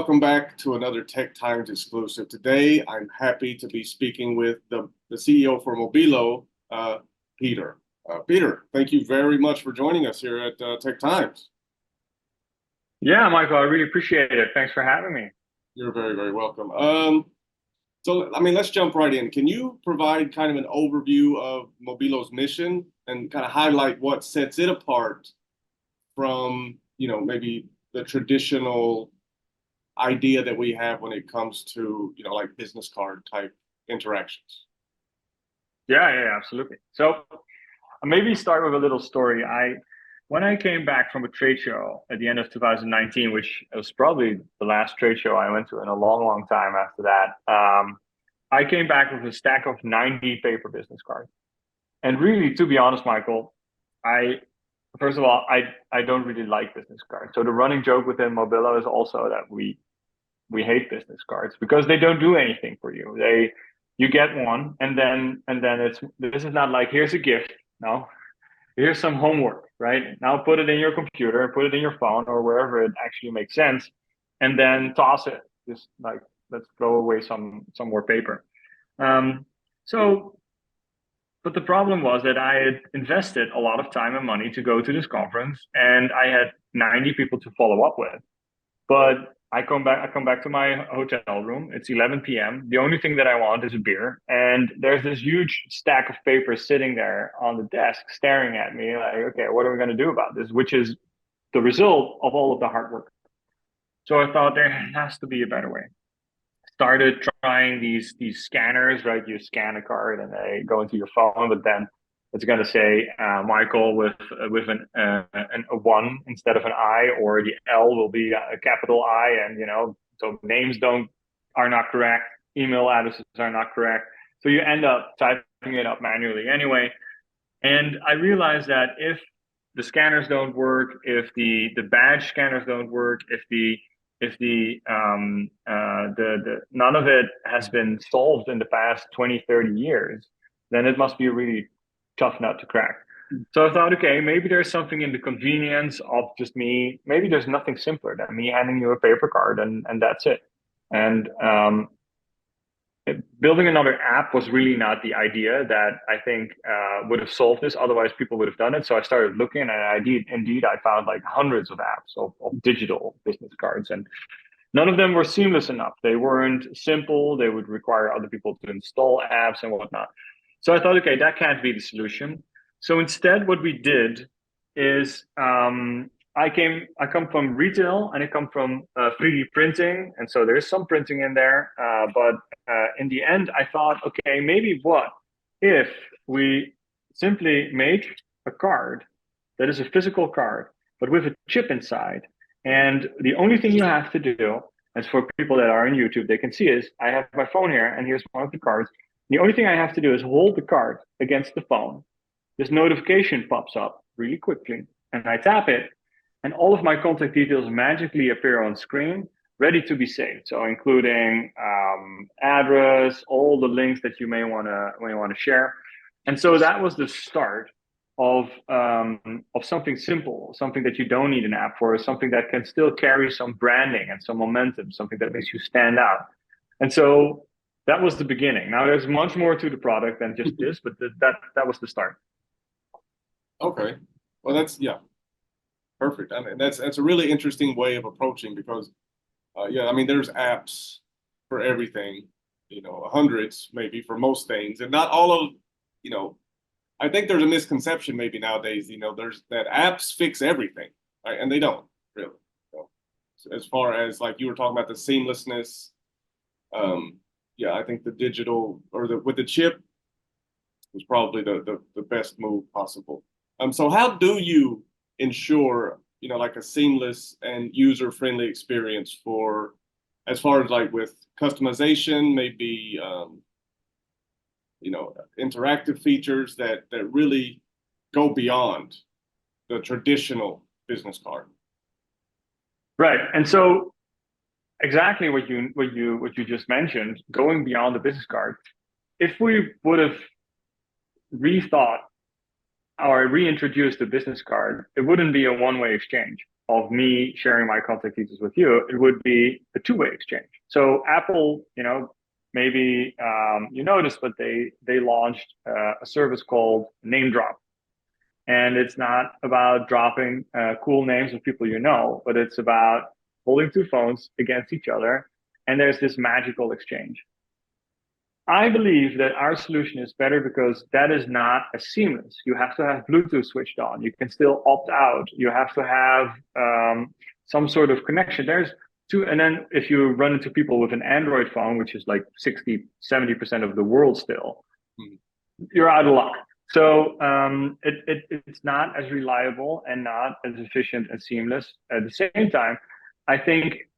welcome back to another Tech Times exclusive. Today, I'm happy to be speaking with the CEO for Mobilo, Pieter. Pieter, thank you very much for joining us here at Tech Times. Yeah, Michael, I really appreciate it. Thanks for having me. You're very, very welcome. Let's jump right in. Can you provide kind of an overview of Mobilo's mission and kind of highlight what sets it apart from, maybe the traditional idea that we have when it comes to, like business card type interactions? Yeah, absolutely. So maybe start with a little story. When I came back from a trade show at the end of 2019, which was probably the last trade show I went to in a long, long time after that, I came back with a stack of 90 paper business cards. And really, to be honest, Michael, first of all, I don't really like business cards. So the running joke within Mobilo is also that we hate business cards because they don't do anything for you. You get one and then this is not like here's a gift. No, here's some homework, right? Now put it in your computer, put it in your phone or wherever it actually makes sense, and then toss it. Just like let's throw away some more paper. So but the problem was that I had invested a lot of time and money to go to this conference, and I had 90 people to follow up with. But I come back to my hotel room. It's 11 p.m. The only thing that I want is a beer, and there's this huge stack of papers sitting there on the desk, staring at me like, okay, what are we going to do about this? Which is the result of all of the hard work. So I thought there has to be a better way. Started trying these scanners, right? You scan a card and they go into your phone, but then it's going to say Michael with a one instead of an I, or the L will be a capital I, and so names are not correct, email addresses are not correct, so you end up typing it up manually anyway. And I realized that if the scanners don't work, if the badge scanners don't work, if the none of it has been solved in the past 20, 30 years, then it must be a really tough nut to crack. So I thought, okay, maybe there's something in the convenience of just me. Maybe there's nothing simpler than me handing you a paper card and that's it. And building another app was really not the idea that I think would have solved this. Otherwise, people would have done it. So I started looking, and I found like hundreds of apps of digital business cards, and none of them were seamless enough. They weren't simple. They would require other people to install apps and whatnot. So I thought, okay, that can't be the solution. So instead, what we did is I come from retail, and I come from 3D printing, and so there's some printing in there. But in the end, I thought, okay, maybe what if we simply make a card that is a physical card, but with a chip inside, and the only thing you have to do, as for people that are on YouTube, they can see is I have my phone here, and here's one of the cards. The only thing I have to do is hold the card against the phone. This notification pops up really quickly, and I tap it, and all of my contact details magically appear on screen, ready to be saved. So including address, all the links that you may want to share. And so that was the start of something simple, something that you don't need an app for, something that can still carry some branding and some momentum, something that makes you stand out. And so that was the beginning. Now there's much more to the product than just this, but that was the start. Okay, well perfect. I mean, that's a really interesting way of approaching because, there's apps for everything, hundreds maybe for most things, and not all of, I think there's a misconception maybe nowadays, there's that apps fix everything, right? And they don't really. So as far as like you were talking about the seamlessness, I think the digital or with the chip was probably the best move possible. So how do you ensure, like a seamless and user-friendly experience for, as far as like with customization, maybe, interactive features that really go beyond the traditional business card? Right. And so exactly what you just mentioned, going beyond the business card. If we would have rethought or reintroduced the business card, it wouldn't be a one-way exchange. of me sharing my contact details with you, it would be a two-way exchange. So Apple, maybe you noticed, but they launched a service called Name Drop, and it's not about dropping cool names of people you know, but it's about holding two phones against each other, and there's this magical exchange. I believe that our solution is better because that is not as seamless. You have to have Bluetooth switched on. You can still opt out. You have to have some sort of connection. And then if you run into people with an Android phone, which is like 60, 70% of the world still, you're out of luck. So it's not as reliable and not as efficient and seamless. At the same time, I think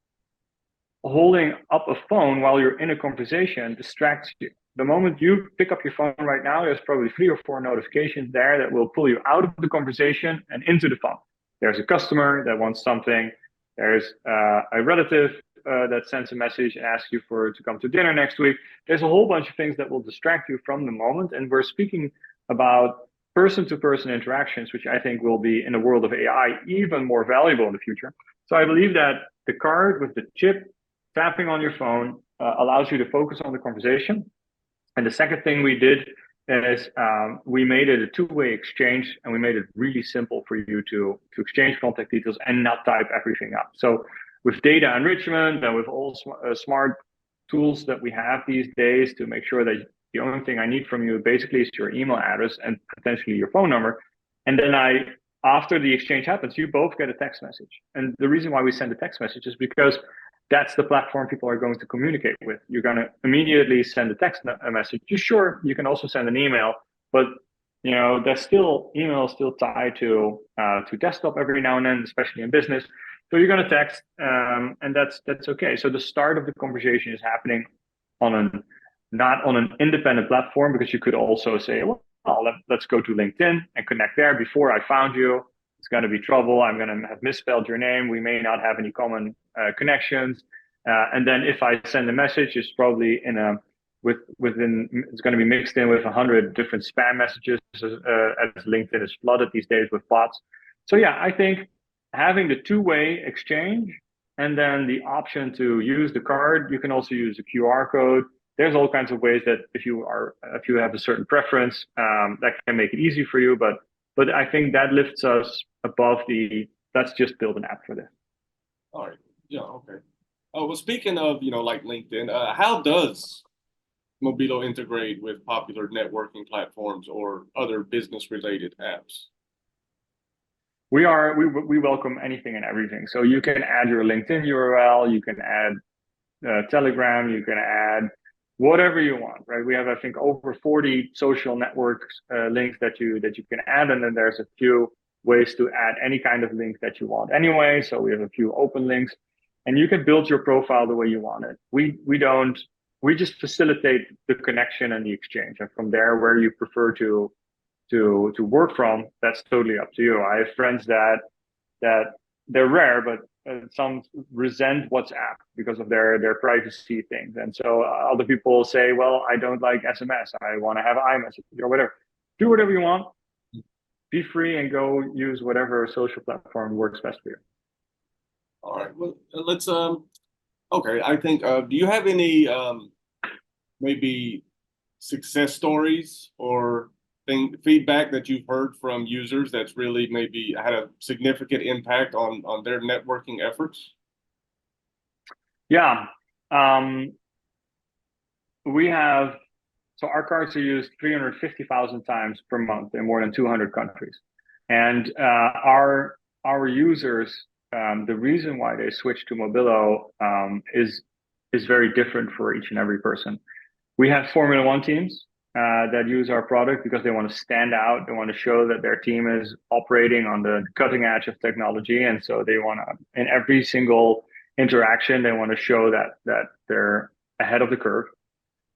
holding up a phone while you're in a conversation distracts you. The moment you pick up your phone right now, there's probably 3 or 4 notifications there that will pull you out of the conversation and into the phone. There's a customer that wants something. There's a relative that sends a message and asks you to come to dinner next week. There's a whole bunch of things that will distract you from the moment. And we're speaking about person-to-person interactions, which I think will be, in the world of AI, even more valuable in the future. So I believe that the card with the chip tapping on your phone allows you to focus on the conversation. And the second thing we did is we made it a two-way exchange, and we made it really simple for you to exchange contact details and not type everything up. So with data enrichment and with all smart tools that we have these days to make sure that the only thing I need from you basically is your email address and potentially your phone number. And then after the exchange happens, you both get a text message. And the reason why we send a text message is because that's the platform people are going to communicate with. You're going to immediately send a text message. Sure, you can also send an email, but there's still email still tied to desktop every now and then, especially in business. So you're going to text, and that's okay. So the start of the conversation is happening not on an independent platform, because you could also say, well, let's go to LinkedIn and connect there. Before I found you, it's going to be trouble. I'm going to have misspelled your name. We may not have any common connections. And then if I send a message, it's probably it's going to be mixed in with 100 different spam messages, as LinkedIn is flooded these days with bots. So yeah, I think having the two-way exchange and then the option to use the card, you can also use a QR code. There's all kinds of ways that if you have a certain preference, that can make it easy for you. But I think that lifts us above let's just build an app for this. All right. Yeah. Okay. Oh, well, speaking of, like LinkedIn, how does Mobilo integrate with popular networking platforms or other business-related apps? We welcome anything and everything. So you can add your LinkedIn URL, you can add Telegram, you can add whatever you want, right? We have, I think, over 40 social networks links that you can add, and then there's a few ways to add any kind of link that you want anyway. So we have a few open links, and you can build your profile the way you want it. We just facilitate the connection and the exchange, and from there, where you prefer to work from, that's totally up to you. I have friends that they're rare, but some resent WhatsApp because of their privacy things. And so other people say, well, I don't like SMS. I want to have iMessage or whatever. Do whatever you want. Be free and go use whatever social platform works best for you. All right. Well, let's, okay. I think, do you have any, maybe success stories or feedback that you've heard from users that's really maybe had a significant impact on their networking efforts? Yeah. So our cards are used 350,000 times per month in more than 200 countries. And our users, the reason why they switch to Mobilo is very different for each and every person. We have Formula One teams that use our product because they want to stand out. They want to show that their team is operating on the cutting edge of technology. And so they want to, in every single interaction, they want to show that they're ahead of the curve.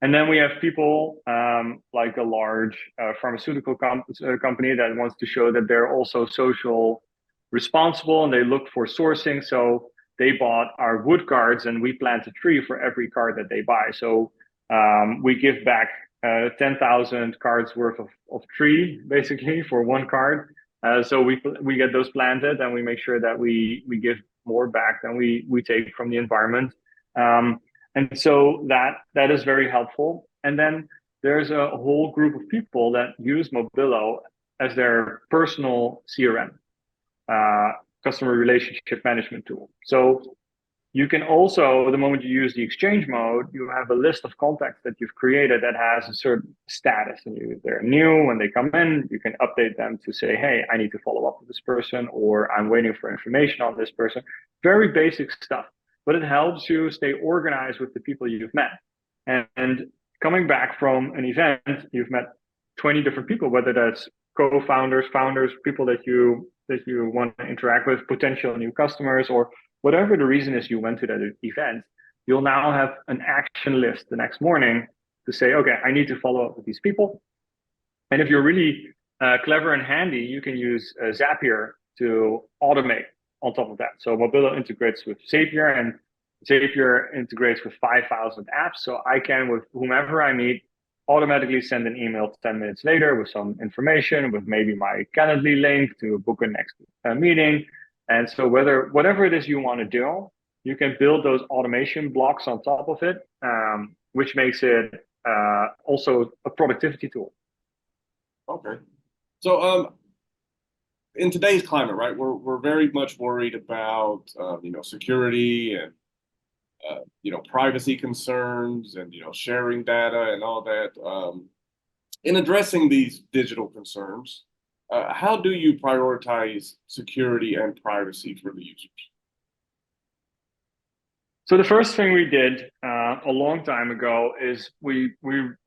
And then we have people like a large pharmaceutical company that wants to show that they're also social responsible, and they look for sourcing. So they bought our wood cards, and we plant a tree for every card that they buy. So we give back 10,000 cards worth of tree, basically, for one card. So we get those planted, and we make sure that we give more back than we take from the environment. And so that is very helpful. And then there's a whole group of people that use Mobilo as their personal CRM, uh, customer relationship management tool. So you can also, the moment you use the exchange mode, you have a list of contacts that you've created that has a certain status. And they're new when they come in, you can update them to say, hey, I need to follow up with this person, or I'm waiting for information on this person. Very basic stuff, but it helps you stay organized with the people you've met. And coming back from an event, you've met 20 different people, whether that's co-founders, founders, people that you want to interact with, potential new customers, or whatever the reason is you went to that event, you'll now have an action list the next morning to say, okay, I need to follow up with these people. And if you're really clever and handy, you can use Zapier to automate on top of that. So Mobilo integrates with Zapier, and Zapier integrates with 5,000 apps. So I can, with whomever I meet, automatically send an email 10 minutes later with some information, with maybe my Calendly link to book a next meeting. And so whatever it is you want to do, you can build those automation blocks on top of it, which makes it also a productivity tool. Okay. So in today's climate, right, we're very much worried about security and privacy concerns and sharing data and all that. In addressing these digital concerns, how do you prioritize security and privacy for the users? So the first thing we did a long time ago is we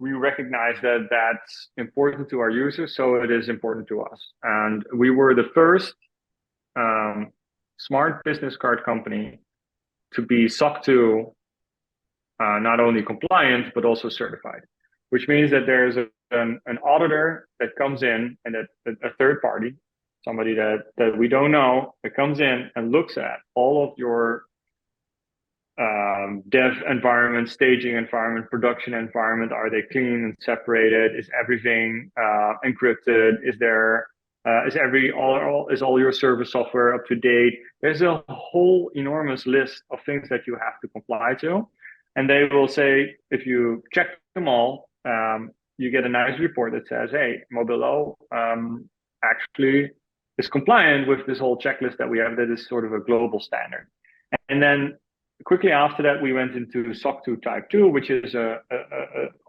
recognized that that's important to our users, so it is important to us. And we were the first smart business card company to be SOC 2 not only compliant but also certified, which means that there's an auditor that comes in, and that a third party, somebody that we don't know, that comes in and looks at all of your dev environment, staging environment, production environment. Are they clean and separated? Is everything encrypted? Is all your service software up to date? There's a whole enormous list of things that you have to comply to, and they will say, if you check them all, you get a nice report that says, hey, Mobilo actually is compliant with this whole checklist that we have, that is sort of a global standard. And then quickly after that, we went into SOC 2 Type 2, which is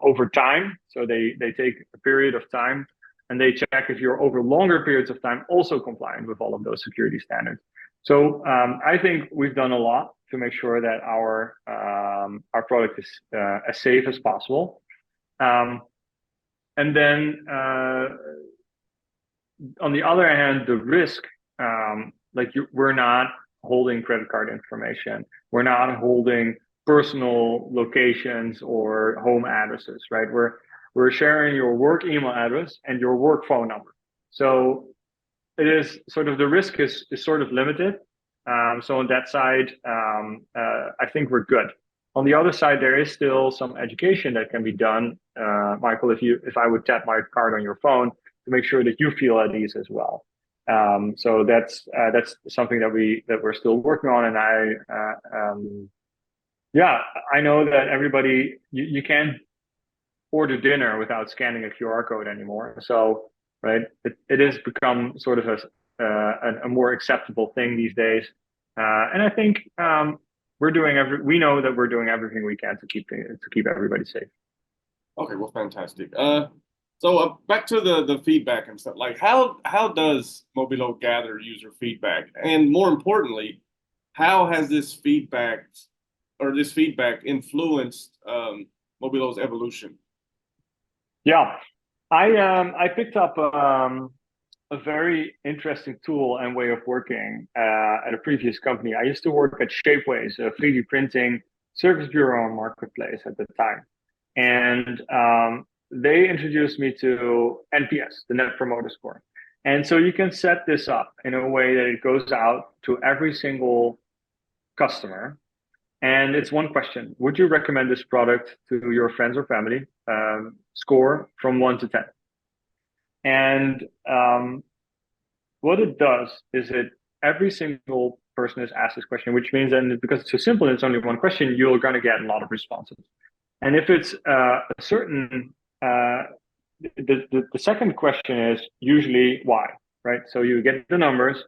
over time. So they take a period of time, and they check if you're over longer periods of time also compliant with all of those security standards. So I think we've done a lot to make sure that our product is as safe as possible. And then on the other hand, the risk, we're not holding credit card information. We're not holding personal locations or home addresses, right? We're sharing your work email address and your work phone number. So it is sort of, the risk is sort of limited. So on that side, I think we're good. On the other side, there is still some education that can be done, Michael. If I would tap my card on your phone, to make sure that you feel at ease as well. So that's something that we're still working on, and I know that everybody, you can't order dinner without scanning a QR code anymore. So right, it has become sort of a more acceptable thing these days, and I think we know that we're doing everything we can to keep everybody safe. Okay, well, fantastic. So back to the feedback and stuff. Like, how does Mobilo gather user feedback, and more importantly, how has this feedback influenced Mobilo's evolution? Yeah, I picked up a very interesting tool and way of working at a previous company. I used to work at Shapeways, a 3D printing service bureau and marketplace at the time, and they introduced me to NPS, the Net Promoter Score. And so you can set this up in a way that it goes out to every single customer. And it's one question: would you recommend this product to your friends or family? Score from 1 to 10. And what it does is every single person is asked this question, which means that because it's so simple and it's only one question, you're going to get a lot of responses. And if it's a certain, the second question is usually why, right? So you get the numbers,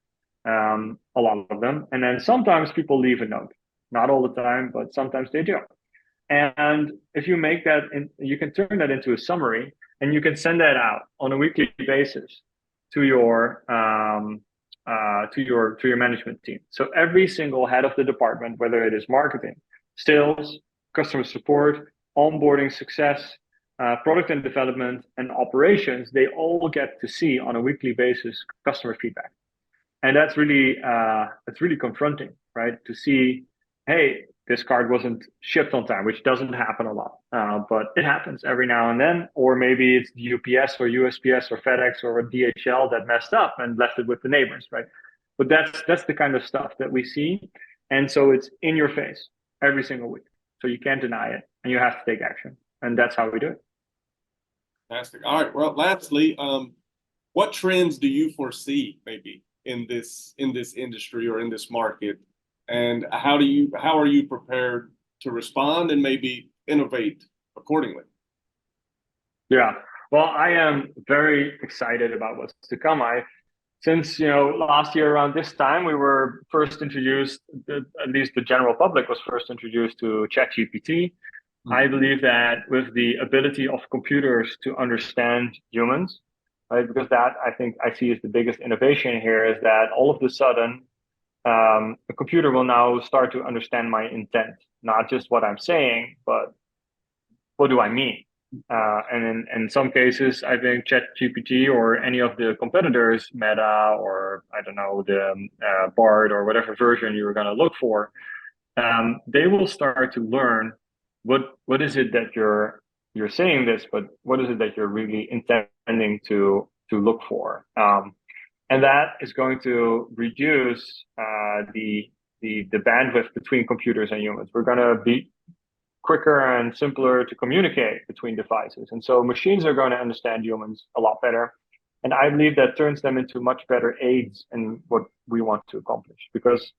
a lot of them, and then sometimes people leave a note. Not all the time, but sometimes they do. And if you make that, you can turn that into a summary, and you can send that out on a weekly basis to your to your management team. So every single head of the department, whether it is marketing, sales, customer support, onboarding, success, product and development, and operations, they all get to see on a weekly basis customer feedback, and that's really it's really confronting, right? To see, hey, this card wasn't shipped on time, which doesn't happen a lot, but it happens every now and then. Or maybe it's the UPS or USPS or FedEx or DHL that messed up and left it with the neighbors, right? But that's the kind of stuff that we see, and so it's in your face every single week. So you can't deny it, and you have to take action, and that's how we do it. Fantastic. All right. Well, lastly, what trends do you foresee maybe in this industry or in this market, and how are you prepared to respond and maybe innovate accordingly? Yeah. Well, I am very excited about what's to come. Since last year around this time, we were first introduced, at least the general public was first introduced to ChatGPT. I believe that with the ability of computers to understand humans, right? Because that I think I see as the biggest innovation here is that all of a sudden, the computer will now start to understand my intent, not just what I'm saying, but what do I mean? And in some cases, I think ChatGPT or any of the competitors, Meta or I don't know, the Bard or whatever version you're going to look for, they will start to learn what is it that you're saying this, but what is it that you're really intending to look for? And that is going to reduce the bandwidth between computers and humans. We're going to be quicker and simpler to communicate between devices. And so machines are going to understand humans a lot better. And I believe that turns them into much better aids in what we want to accomplish, because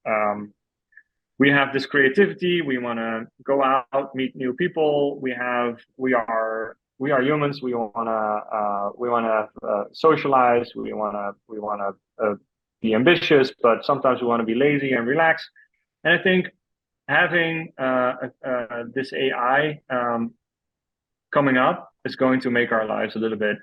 we have this creativity. We want to go out, meet new people. We are humans. We want to socialize. We want to be ambitious, but sometimes we want to be lazy and relax. And I think having this AI coming up is going to make our lives a little bit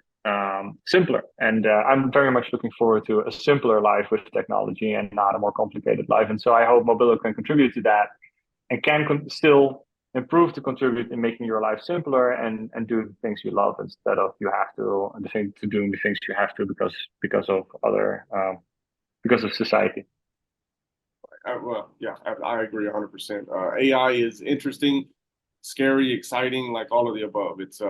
simpler. And I'm very much looking forward to a simpler life with technology and not a more complicated life. And so I hope Mobilo can contribute to that and can still improve to contribute in making your life simpler and do the things you love instead of you have to, doing the things you have to because of other because of society. Well, yeah, I agree 100%. AI is interesting, scary, exciting, like all of the above. It's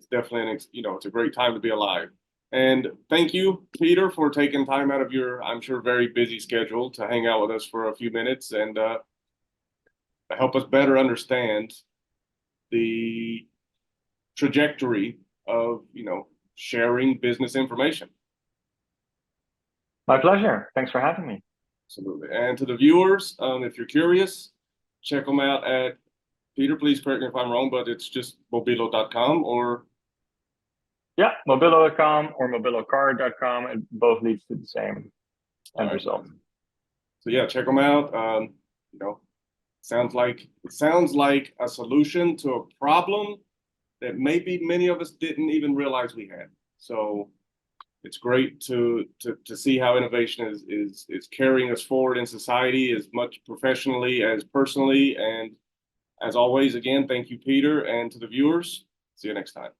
definitely it's a great time to be alive. And thank you, Pieter, for taking time out of your, I'm sure, very busy schedule to hang out with us for a few minutes and help us better understand the trajectory of sharing business information. My pleasure. Thanks for having me. Absolutely. And to the viewers, if you're curious, check them out at Pieter. Please correct me if I'm wrong, but it's just mobilo.com or yeah, mobilo.com or mobilocard.com. It both leads to the same end result. So yeah, check them out. Sounds like a solution to a problem that maybe many of us didn't even realize we had. So it's great to see how innovation is carrying us forward in society as much professionally as personally. And as always, again, thank you, Pieter, and to the viewers. See you next time.